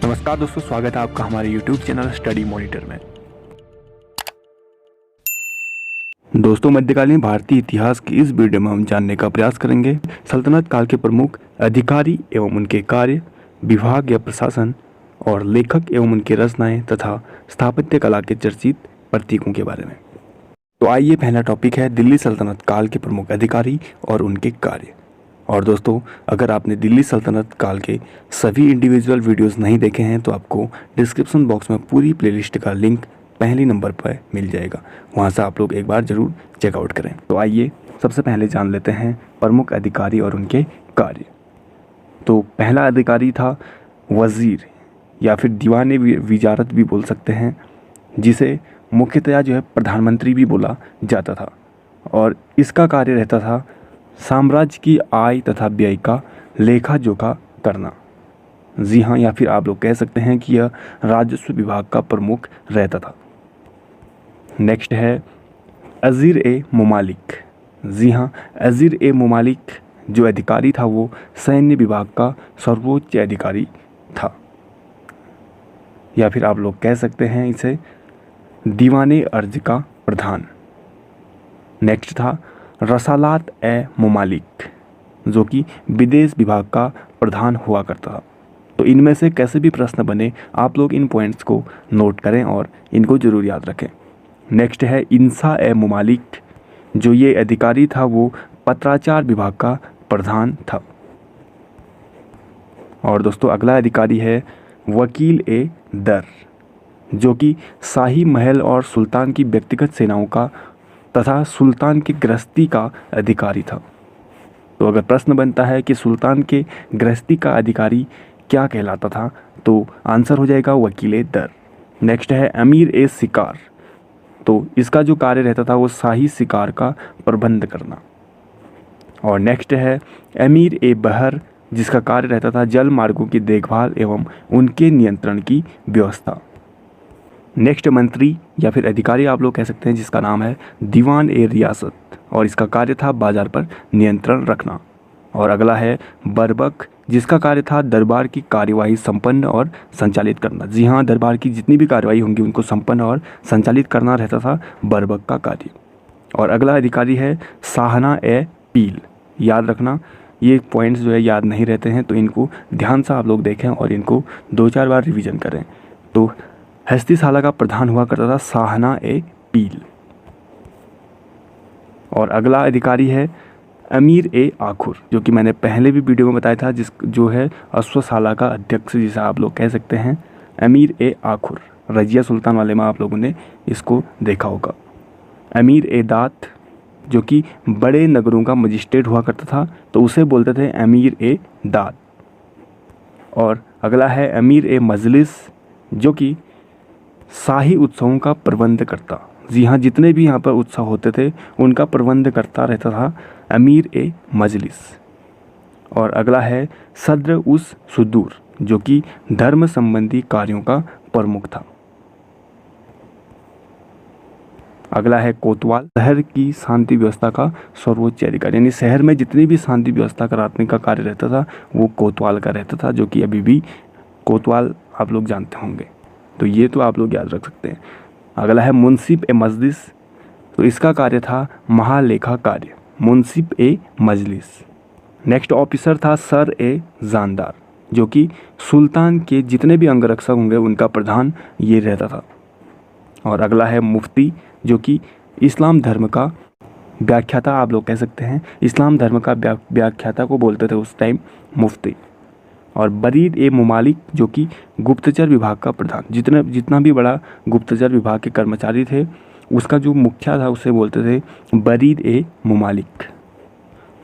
नमस्कार दोस्तों, स्वागत है आपका हमारे YouTube चैनल स्टडी मॉनिटर में। दोस्तों, मध्यकालीन भारतीय इतिहास की इस वीडियो में हम जानने का प्रयास करेंगे सल्तनत काल के प्रमुख अधिकारी एवं उनके कार्य, विभाग या प्रशासन और लेखक एवं उनकी रचनाएं तथा स्थापत्य कला के चर्चित प्रतीकों के बारे में। तो आइए, पहला टॉपिक है दिल्ली सल्तनत काल के प्रमुख अधिकारी और उनके कार्य। और दोस्तों, अगर आपने दिल्ली सल्तनत काल के सभी इंडिविजुअल वीडियोस नहीं देखे हैं तो आपको डिस्क्रिप्शन बॉक्स में पूरी प्लेलिस्ट का लिंक पहले नंबर पर मिल जाएगा, वहां से आप लोग एक बार ज़रूर चेकआउट करें। तो आइए सबसे पहले जान लेते हैं प्रमुख अधिकारी और उनके कार्य। तो पहला अधिकारी था वज़ीर या फिर दीवान विजारत भी बोल सकते हैं, जिसे मुख्यतया जो है प्रधानमंत्री भी बोला जाता था। और इसका कार्य रहता था साम्राज्य की आय तथा व्यय का लेखा जोखा करना। जी हाँ, या फिर आप लोग कह सकते हैं कि यह राजस्व विभाग का प्रमुख रहता था। नेक्स्ट है अज़ीर ए मुमालिक। जी हाँ, अज़ीर ए मुमालिक जो अधिकारी था वो सैन्य विभाग का सर्वोच्च अधिकारी था, या फिर आप लोग कह सकते हैं इसे दीवाने अर्ज का प्रधान। नेक्स्ट था रसालात ए मुमालिक, जो कि विदेश विभाग का प्रधान हुआ करता था। तो इनमें से कैसे भी प्रश्न बने, आप लोग इन पॉइंट्स को नोट करें और इनको जरूर याद रखें। नेक्स्ट है इंसा ए मुमालिक, जो ये अधिकारी था वो पत्राचार विभाग का प्रधान था। और दोस्तों, अगला अधिकारी है वकील ए दर, जो कि शाही महल और सुल्तान की व्यक्तिगत सेनाओं का तथा सुल्तान की गृहस्थी का अधिकारी था। तो अगर प्रश्न बनता है कि सुल्तान के गृहस्थी का अधिकारी क्या कहलाता था, तो आंसर हो जाएगा वकील दर। नेक्स्ट है अमीर ए शिकार। तो इसका जो कार्य रहता था वो शाही शिकार का प्रबंध करना। और नेक्स्ट है अमीर ए बहर, जिसका कार्य रहता था जल मार्गों की देखभाल एवं उनके नियंत्रण की व्यवस्था। नेक्स्ट मंत्री या फिर अधिकारी आप लोग कह सकते हैं, जिसका नाम है दीवान ए रियासत, और इसका कार्य था बाजार पर नियंत्रण रखना। और अगला है बरबक, जिसका कार्य था दरबार की कार्यवाही संपन्न और संचालित करना। जी हाँ, दरबार की जितनी भी कार्यवाही होंगी उनको संपन्न और संचालित करना रहता था बरबक का कार्य। और अगला अधिकारी है साहना ए पील। याद रखना, ये पॉइंट्स जो है याद नहीं रहते हैं, तो इनको ध्यान से आप लोग देखें और इनको 2-4 बार रिवीजन करें। तो हस्तिशाला का प्रधान हुआ करता था साहना ए पील। और अगला अधिकारी है अमीर ए आखुर, जो कि मैंने पहले भी वीडियो में बताया था, जो है अश्वशाला का अध्यक्ष, जिसे आप लोग कह सकते हैं अमीर ए आखुर। रजिया सुल्तान वाले में आप लोगों ने इसको देखा होगा। अमीर ए दात, जो कि बड़े नगरों का मजिस्ट्रेट हुआ करता था, तो उसे बोलते थे अमीर ए दात। और अगला है अमीर ए मजलिस, जो कि शाही उत्सवों का प्रबंध करता। जी हाँ, जितने भी यहाँ पर उत्सव होते थे उनका प्रबंध करता रहता था अमीर ए मजलिस। और अगला है सद्र उस सुदूर, जो कि धर्म संबंधी कार्यों का प्रमुख था। अगला है कोतवाल, शहर की शांति व्यवस्था का सर्वोच्च अधिकारी, यानी शहर में जितनी भी शांति व्यवस्था कराने का कार्य रहता था वो कोतवाल का रहता था, जो कि अभी भी कोतवाल आप लोग जानते होंगे। तो ये तो आप लोग याद रख सकते हैं। अगला है मुंसिफ ए मजलिस, तो इसका कार्य था महालेखा कार्य, मुंसिफ ए मजलिस। नेक्स्ट ऑफिसर था सर ए जानदार, जो कि सुल्तान के जितने भी अंगरक्षक होंगे उनका प्रधान ये रहता था। और अगला है मुफ्ती, जो कि इस्लाम धर्म का व्याख्याता आप लोग कह सकते हैं, इस्लाम धर्म का व्याख्याता को बोलते थे उस टाइम मुफ्ती। और बरीद ए मुमालिक, जो कि गुप्तचर विभाग का प्रधान, जितना भी बड़ा गुप्तचर विभाग के कर्मचारी थे उसका जो मुखिया था उसे बोलते थे बरीद ए मुमालिक।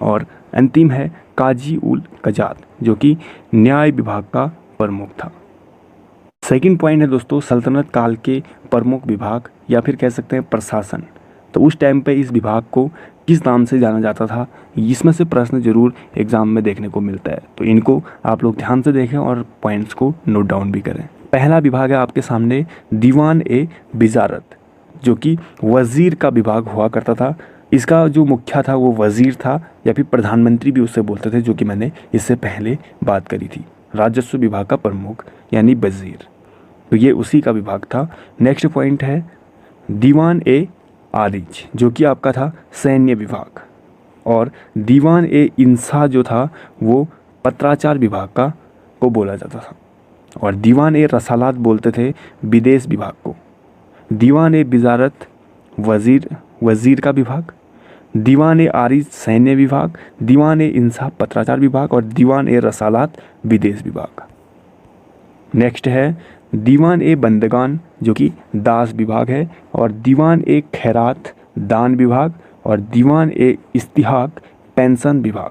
और अंतिम है काजी उल कजात, जो कि न्याय विभाग का प्रमुख था। सेकंड पॉइंट है दोस्तों सल्तनत काल के प्रमुख विभाग या फिर कह सकते हैं प्रशासन। तो उस टाइम पे इस विभाग को किस नाम से जाना जाता था, इसमें से प्रश्न जरूर एग्जाम में देखने को मिलता है, तो इनको आप लोग ध्यान से देखें और पॉइंट्स को नोट डाउन भी करें। पहला विभाग है आपके सामने दीवान ए विजारत, जो कि वज़ीर का विभाग हुआ करता था। इसका जो मुखिया था वो वज़ीर था या फिर प्रधानमंत्री भी उससे बोलते थे, जो कि मैंने इससे पहले बात करी थी। राजस्व विभाग का प्रमुख यानी वजीर। तो ये उसी का विभाग था। नेक्स्ट पॉइंट है दीवान ए आरिज, जो कि आपका था सैन्य विभाग, और दीवान ए इंसा जो था वो पत्राचार विभाग को बोला जाता था, और दीवान ए रसालात बोलते थे विदेश विभाग को। दीवान ए बिजारत वजीर का विभाग, दीवान ए आरिज सैन्य विभाग, दीवान ए इंसा पत्राचार विभाग, और दीवान ए रसालात विदेश विभाग। नेक्स्ट है दीवान ए बंदगान, जो कि दास विभाग है, और दीवान ए खैरात दान विभाग, और दीवान ए इस्तिहाक पेंशन विभाग।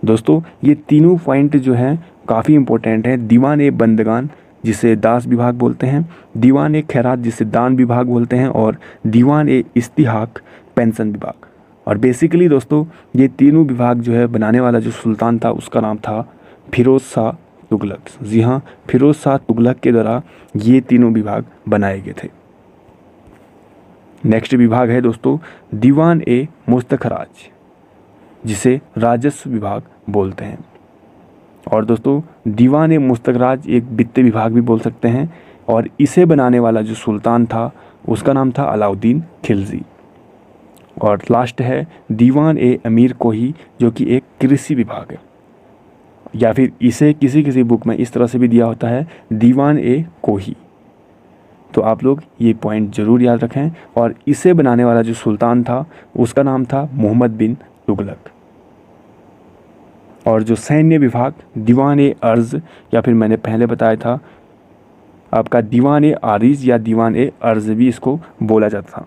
दोस्तों ये तीनों पॉइंट जो हैं काफ़ी इंपॉर्टेंट हैं। दीवान ए बंदगान जिसे दास विभाग बोलते हैं, दीवान ए खैरात जिसे दान विभाग बोलते हैं, और दीवान ए इस्तिहाक पेंशन विभाग। और बेसिकली दोस्तों ये तीनों विभाग जो है बनाने वाला जो सुल्तान था उसका नाम था फिरोज शाह तुगलक। जी हाँ, फिरोज शाह तुगलक के द्वारा ये तीनों विभाग बनाए गए थे। नेक्स्ट विभाग है दोस्तों दीवान ए मुस्तखराज, जिसे राजस्व विभाग बोलते हैं। और दोस्तों दीवान ए मुस्तखराज एक वित्त विभाग भी बोल सकते हैं, और इसे बनाने वाला जो सुल्तान था उसका नाम था अलाउद्दीन खिलजी। और लास्ट है दीवान ए अमीर कोही, जो कि एक कृषि विभाग है, या फिर इसे किसी किसी बुक में इस तरह से भी दिया होता है दीवान ए कोही। तो आप लोग ये पॉइंट ज़रूर याद रखें। और इसे बनाने वाला जो सुल्तान था उसका नाम था मोहम्मद बिन तुगलक। और जो सैन्य विभाग दीवान ए अर्ज, या फिर मैंने पहले बताया था आपका दीवान ए आरिज या दीवान ए अर्ज भी इसको बोला जाता था,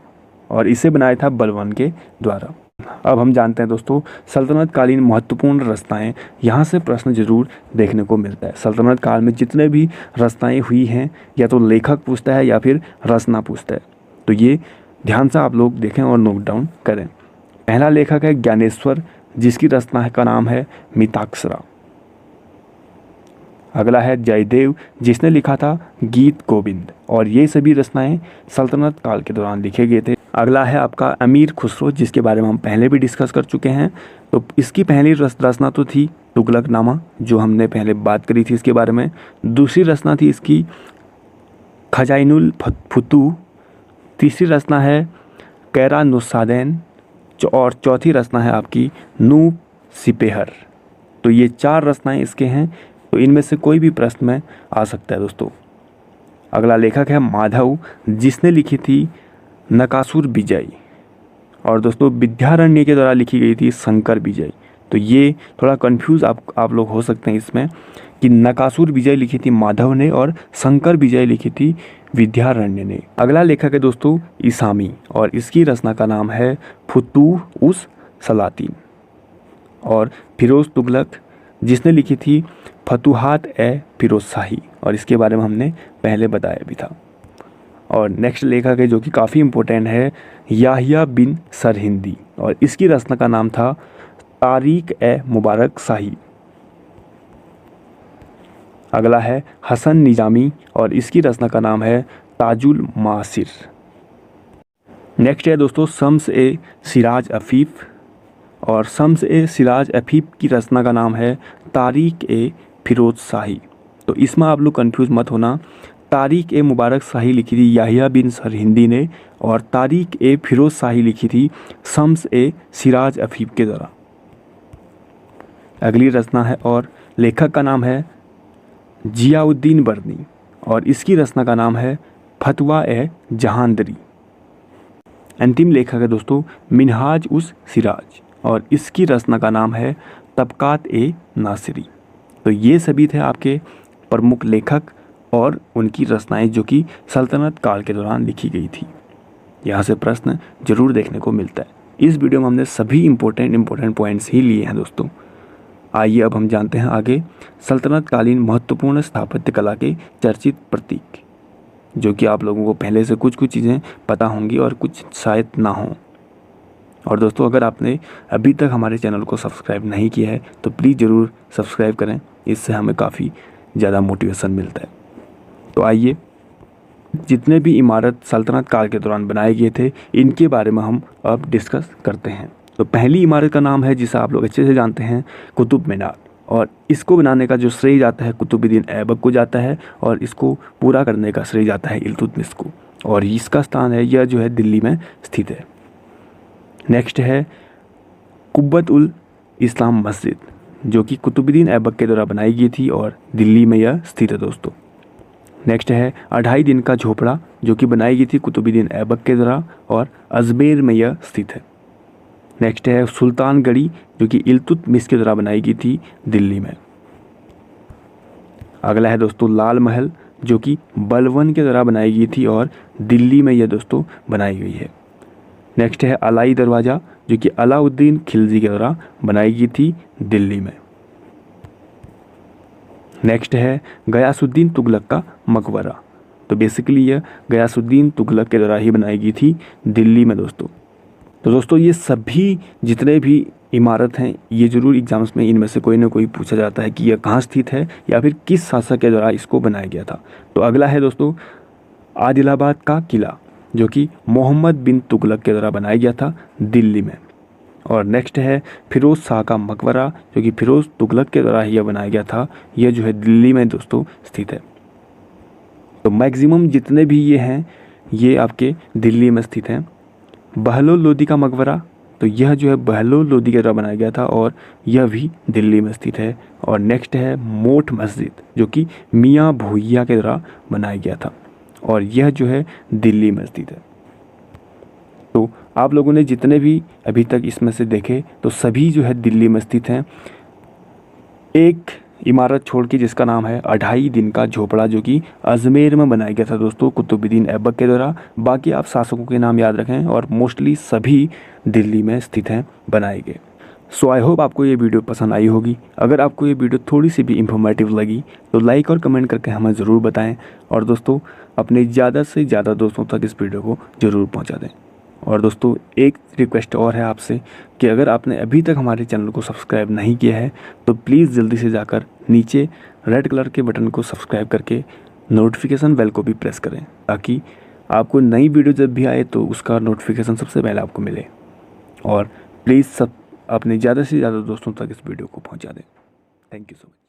और इसे बनाया था बलवान के द्वारा। अब हम जानते हैं दोस्तों सल्तनत कालीन महत्वपूर्ण रचनाएं। यहाँ से प्रश्न जरूर देखने को मिलता है। सल्तनत काल में जितने भी रचनाएं हुई हैं या तो लेखक पूछता है या फिर रचना पूछता है, तो ये ध्यान से आप लोग देखें और नोट डाउन करें। पहला लेखक है ज्ञानेश्वर, जिसकी रचना का नाम है मिताक्षरा। अगला है जयदेव, जिसने लिखा था गीत गोविंद, और ये सभी रचनाएं सल्तनत काल के दौरान लिखे गए थे। अगला है आपका अमीर खुसरो, जिसके बारे में हम पहले भी डिस्कस कर चुके हैं। तो इसकी पहली रचना तो थी तुगलकनामा, जो हमने पहले बात करी थी इसके बारे में। दूसरी रचना थी इसकी खजाइनुल फुतू, तीसरी रचना है कैरा नुस्सादैन, और चौथी रचना है आपकी नू सिपेहर। तो ये 4 रचनाएं इसके हैं। तो इनमें से कोई भी प्रश्न में आ सकता है दोस्तों। अगला लेखक है माधव, जिसने लिखी थी नकासुर विजय, और दोस्तों विद्यारण्य के द्वारा लिखी गई थी शंकर विजय। तो ये थोड़ा कंफ्यूज आप लोग हो सकते हैं इसमें कि नकासुर विजय लिखी थी माधव ने और शंकर विजय लिखी थी विद्यारण्य ने। अगला लेखक है दोस्तों इसामी, और इसकी रचना का नाम है फुतूह उस सलातीन। और फिरोज तुगलक, जिसने लिखी थी फतुहात ए फिरोज शाही, और इसके बारे में हमने पहले बताया भी था। और नेक्स्ट लेखक है जो कि काफ़ी इम्पोर्टेंट है याहिया बिन सरहिंदी, और इसकी रचना का नाम था तारीख ए मुबारक शाही। अगला है हसन निजामी, और इसकी रचना का नाम है ताजुल मासिर। नेक्स्ट है दोस्तों शम्स ए सिराज अफीफ, और शम्स ए सिराज अफीफ की रचना का नाम है तारीख ए फिरोज शाही। तो इसमें आप लोग कंफ्यूज मत होना। तारीख ए मुबारक शाही लिखी थी याहिया बिन सरहिंदी ने, और तारीख ए फिरोज शाही लिखी थी शम्स ए सिराज अफीफ के द्वारा। अगली रचना है और लेखक का नाम है जियाउद्दीन बर्नी, और इसकी रचना का नाम है फतवा ए जहांदरी। अंतिम लेखक है दोस्तों मिनहाज उस सिराज, और इसकी रचना का नाम है तबकात ए नासिरी। तो ये सभी थे आपके प्रमुख लेखक और उनकी रचनाएं जो कि सल्तनत काल के दौरान लिखी गई थी। यहाँ से प्रश्न जरूर देखने को मिलता है। इस वीडियो में हमने सभी इम्पोर्टेंट पॉइंट्स ही लिए हैं दोस्तों। आइए अब हम जानते हैं आगे सल्तनत कालीन महत्वपूर्ण स्थापत्य कला के चर्चित प्रतीक, जो कि आप लोगों को पहले से कुछ चीज़ें पता होंगी और कुछ शायद ना हों। और दोस्तों अगर आपने अभी तक हमारे चैनल को सब्सक्राइब नहीं किया है तो प्लीज़ ज़रूर सब्सक्राइब करें, इससे हमें काफ़ी ज़्यादा मोटिवेशन मिलता है। तो आइए जितने भी इमारत सल्तनत काल के दौरान बनाए गए थे इनके बारे में हम अब डिस्कस करते हैं। तो पहली इमारत का नाम है जिसे आप लोग अच्छे से जानते हैं कुतुब मीनार, और इसको बनाने का जो श्रेय जाता है कुतुबुद्दीन ऐबक को जाता है और इसको पूरा करने का श्रेय जाता है इल्तुतमिश को। और इसका स्थान है, यह जो है दिल्ली में स्थित है। नेक्स्ट है कुब्बत उल इस्लाम मस्जिद, जो कि कुतुबुद्दीन ऐबक के द्वारा बनाई गई थी और दिल्ली में यह स्थित है दोस्तों। नेक्स्ट है 2.5 दिन का झोपड़ा, जो कि बनाई गई थी कुतुबुद्दीन ऐबक के द्वारा और अजमेर में यह स्थित है। नेक्स्ट है सुल्तानगढ़ी, जो कि इल्तुतमिश के द्वारा बनाई गई थी दिल्ली में। अगला है दोस्तों लाल महल, जो कि बलबन के द्वारा बनाई गई थी और दिल्ली में यह दोस्तों बनाई गई है। नेक्स्ट है अलाई दरवाज़ा, जो कि अलाउद्दीन खिलजी के द्वारा बनाई गई थी दिल्ली में। नेक्स्ट है गयासुद्दीन तुगलक का मकबरा, तो बेसिकली यह गयासुद्दीन तुगलक के द्वारा ही बनाई गई थी दिल्ली में दोस्तों। तो दोस्तों ये सभी जितने भी इमारत हैं, ये ज़रूर एग्जाम्स में इनमें से कोई ना कोई पूछा जाता है कि यह कहाँ स्थित है या फिर किस शासक के द्वारा इसको बनाया गया था। तो अगला है दोस्तों आदिलाबाद का किला, जो कि मोहम्मद बिन तुगलक के द्वारा बनाया गया था दिल्ली में। और नेक्स्ट है फिरोज़ शाह का मकबरा, जो कि फिरोज़ तुगलक के द्वारा ही यह बनाया गया था। यह जो है दिल्ली में दोस्तों स्थित है। तो मैक्सिमम जितने भी ये हैं ये आपके दिल्ली में स्थित हैं। बहलोल लोदी का मकबरा, तो यह जो है बहलोल लोदी के द्वारा बनाया गया था और यह भी दिल्ली में स्थित है। और नेक्स्ट है मोठ मस्जिद, जो कि मियाँ भूइया के द्वारा बनाया गया था और यह जो है दिल्ली में स्थित है। तो आप लोगों ने जितने भी अभी तक इसमें से देखे तो सभी जो है दिल्ली में स्थित हैं। एक इमारत छोड़ के जिसका नाम है 2.5 दिन का झोपड़ा, जो कि अजमेर में बनाया गया था दोस्तों कुतुबुद्दीन ऐबक के द्वारा। बाकी आप शासकों के नाम याद रखें और मोस्टली सभी दिल्ली में स्थित हैं बनाए गए। सो आई होप आपको ये वीडियो पसंद आई होगी। अगर आपको ये वीडियो थोड़ी सी भी इंफॉर्मेटिव लगी तो लाइक और कमेंट करके हमें ज़रूर बताएं। और दोस्तों अपने ज़्यादा से ज़्यादा दोस्तों तक इस वीडियो को ज़रूर पहुँचा दें। और दोस्तों एक रिक्वेस्ट और है आपसे कि अगर आपने अभी तक हमारे चैनल को सब्सक्राइब नहीं किया है तो प्लीज़ जल्दी से जाकर नीचे रेड कलर के बटन को सब्सक्राइब करके नोटिफिकेशन बेल को भी प्रेस करें, ताकि आपको नई वीडियो जब भी आए तो उसका नोटिफिकेशन सबसे पहले आपको मिले। और प्लीज़ सब अपने ज़्यादा से ज़्यादा दोस्तों तक इस वीडियो को पहुंचा दें। Thank you so much.